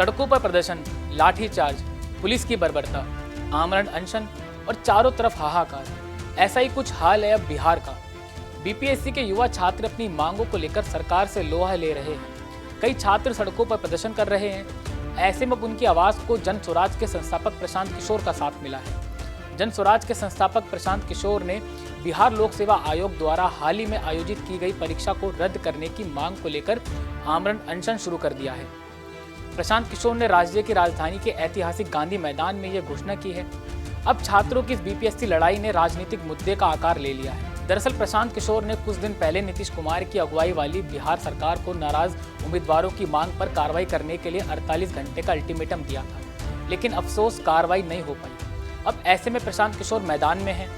सड़कों पर प्रदर्शन, लाठीचार्ज, पुलिस की बर्बरता, आमरण अनशन और चारों तरफ हाहाकार। ऐसा ही कुछ हाल है अब बिहार का। बीपीएससी के युवा छात्र अपनी मांगों को लेकर सरकार से लोहा ले रहे हैं। कई छात्र सड़कों पर प्रदर्शन कर रहे हैं। ऐसे में अब उनकी आवाज को जन स्वराज के संस्थापक प्रशांत किशोर का साथ मिला है। जन स्वराज के संस्थापक प्रशांत किशोर ने बिहार लोक सेवा आयोग द्वारा हाल ही में आयोजित की गई परीक्षा को रद्द करने की मांग को लेकर आमरण अनशन शुरू कर दिया है। प्रशांत किशोर ने राज्य की राजधानी के ऐतिहासिक गांधी मैदान में यह घोषणा की है। अब छात्रों की इस बीपीएससी लड़ाई ने राजनीतिक मुद्दे का आकार ले लिया है। दरअसल प्रशांत किशोर ने कुछ दिन पहले नीतीश कुमार की अगुवाई वाली बिहार सरकार को नाराज उम्मीदवारों की मांग पर कार्रवाई करने के लिए 48 घंटे का अल्टीमेटम दिया था, लेकिन अफसोस कार्रवाई नहीं हो पाई। अब ऐसे में प्रशांत किशोर मैदान में हैं।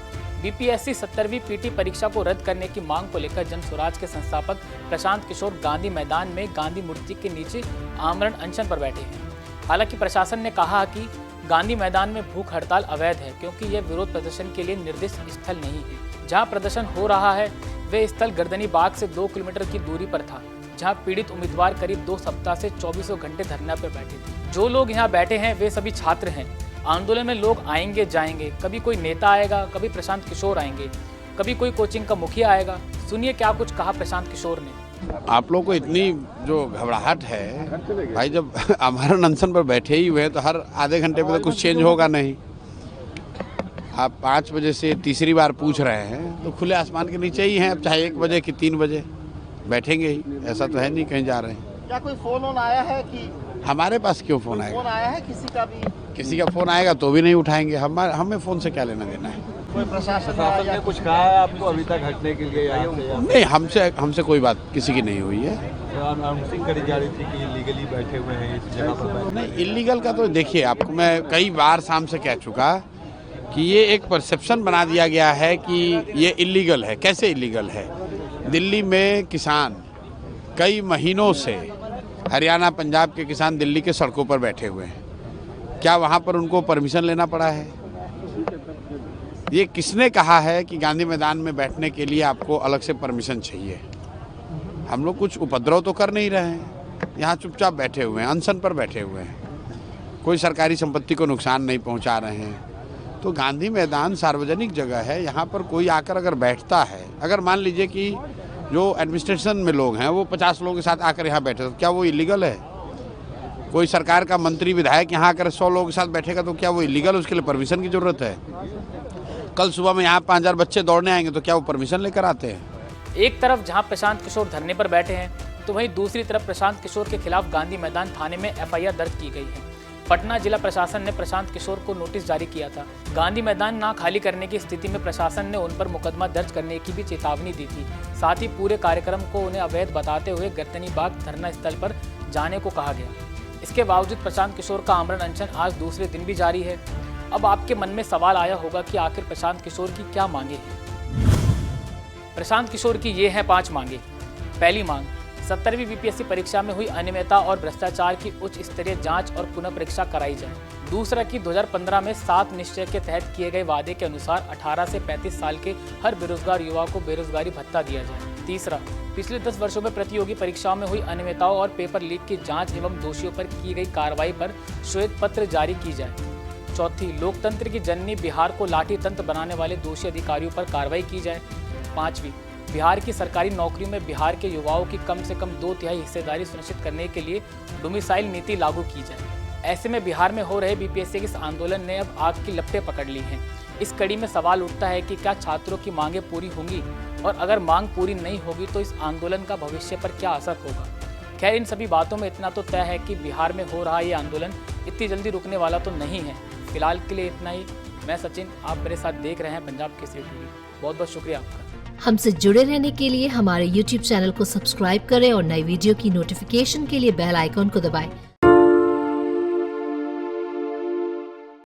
बीपीएससी 70वीं पीटी परीक्षा को रद्द करने की मांग को लेकर जन स्वराज के संस्थापक प्रशांत किशोर गांधी मैदान में गांधी मूर्ति के नीचे आमरण अनशन पर बैठे हैं। हालांकि प्रशासन ने कहा कि गांधी मैदान में भूख हड़ताल अवैध है, क्योंकि यह विरोध प्रदर्शन के लिए निर्दिष्ट स्थल नहीं है। जहां प्रदर्शन हो रहा है वे स्थल गर्दनी बाग से 2 किलोमीटर की दूरी पर था, जहां पीड़ित उम्मीदवार करीब 2 सप्ताह से 24 घंटे धरना पर बैठे थे। जो लोग यहां बैठे हैं वे सभी छात्र हैं। आंदोलन में लोग आएंगे जाएंगे, कभी कोई नेता आएगा, कभी प्रशांत किशोर आएंगे, कभी कोई कोचिंग का मुखिया आएगा। सुनिए क्या कुछ कहा प्रशांत किशोर ने। आप लोग को इतनी जो घबराहट है भाई, जब आमरण अनशन पर बैठे ही हुए हैं तो हर आधे घंटे में तो कुछ चेंज होगा नहीं। आप 5 बजे से तीसरी बार पूछ रहे हैं तो खुले आसमान के नीचे ही हैं। अब चाहे 1 बजे कि 3 बजे बैठेंगे ही, ऐसा तो है नहीं कहीं जा रहे हैं। क्या कोई फोन आया है कि हमारे पास क्यों फोन आएगा? फोन आया है किसी का भी? किसी का फोन आएगा तो भी नहीं उठाएंगे। हमें फोन से क्या लेना देना है? कोई प्रशासन ने कुछ कहा है आपको अभी तक हटने के लिए? नहीं, हमसे कोई बात किसी की नहीं हुई है। अनाउंसिंग करी जा रही थी कि इलीगली बैठे हुए हैं इस जगह पर। नहीं, इलीगल का तो देखिए, आपको मैं कई बार शाम से कह चुका कि ये एक परसेप्शन बना दिया गया है कि ये इलीगल है। कैसे इलीगल है? दिल्ली में किसान कई महीनों से, हरियाणा पंजाब के किसान दिल्ली के सड़कों पर बैठे हुए हैं। क्या वहाँ पर उनको परमिशन लेना पड़ा है? ये किसने कहा है कि गांधी मैदान में बैठने के लिए आपको अलग से परमिशन चाहिए? हम लोग कुछ उपद्रव तो कर नहीं रहे हैं, यहाँ चुपचाप बैठे हुए हैं, अनशन पर बैठे हुए हैं, कोई सरकारी संपत्ति को नुकसान नहीं पहुँचा रहे हैं। तो गांधी मैदान सार्वजनिक जगह है, यहाँ पर कोई आकर अगर बैठता है, अगर मान लीजिए कि जो एडमिनिस्ट्रेशन में लोग हैं वो 50 लोगों के साथ आकर यहाँ बैठे, तो क्या वो इलीगल है? कोई सरकार का मंत्री विधायक यहाँ आकर 100 लोगों के साथ बैठेगा तो क्या वो इलीगल? उसके लिए परमिशन की जरूरत है। कल सुबह में यहाँ 5000 बच्चे दौड़ने आएंगे तो क्या वो परमिशन लेकर आते हैं? एक तरफ जहां प्रशांत किशोर धरने पर बैठे हैं, तो वहीं दूसरी तरफ प्रशांत किशोर के खिलाफ गांधी मैदान थाने में एफआईआर दर्ज की गई है। पटना जिला प्रशासन ने प्रशांत किशोर को नोटिस जारी किया था। गांधी मैदान ना खाली करने की स्थिति में प्रशासन ने उन पर मुकदमा दर्ज करने की भी चेतावनी दी थी। साथ ही पूरे कार्यक्रम को उन्हें अवैध बताते हुए गर्दनी बाग धरना स्थल पर जाने को कहा गया। इसके बावजूद प्रशांत किशोर का आमरण अनशन आज दूसरे दिन भी जारी है। अब आपके मन में सवाल आया होगा कि आखिर प्रशांत किशोर की क्या मांगे हैं। प्रशांत किशोर की ये हैं 5 मांगे। पहली मांग, 70वीं बीपीएससी परीक्षा में हुई अनियमितता और भ्रष्टाचार की उच्च स्तरीय जांच और पुनः परीक्षा कराई जाए। दूसरा कि 2015 में 7 निश्चय के तहत किए गए वादे के अनुसार 18 से 35 साल के हर बेरोजगार युवा को बेरोजगारी भत्ता दिया जाए। तीसरा, पिछले 10 वर्षों में प्रतियोगी परीक्षाओं में हुई अनियमितताओं और पेपर लीक की जांच एवं दोषियों पर की गई कार्रवाई पर श्वेत पत्र जारी की जाए। चौथी, लोकतंत्र की जननी बिहार को लाठी तंत्र बनाने वाले दोषी अधिकारियों पर कार्रवाई की जाए। पांचवी, बिहार की सरकारी नौकरियों में बिहार के युवाओं की कम से कम 2/3 हिस्सेदारी सुनिश्चित करने के लिए डोमिसाइल नीति लागू की जाए। ऐसे में बिहार में हो रहे बीपीएससी के इस आंदोलन ने अब आग की लपटें पकड़ ली हैं। इस कड़ी में सवाल उठता है कि क्या छात्रों की मांगें पूरी होंगी, और अगर मांग पूरी नहीं होगी तो इस आंदोलन का भविष्य पर क्या असर होगा। खैर, इन सभी बातों में इतना तो तय है कि बिहार में हो रहा ये आंदोलन इतनी जल्दी रुकने वाला तो नहीं है। फिलहाल के लिए इतना ही। मैं सचिन, आप मेरे साथ देख रहे हैं पंजाब केसरी टीवी। बहुत बहुत शुक्रिया आपका। हमसे जुड़े रहने के लिए हमारे YouTube चैनल को सब्सक्राइब करें और नई वीडियो की नोटिफिकेशन के लिए बेल आइकॉन को दबाएं।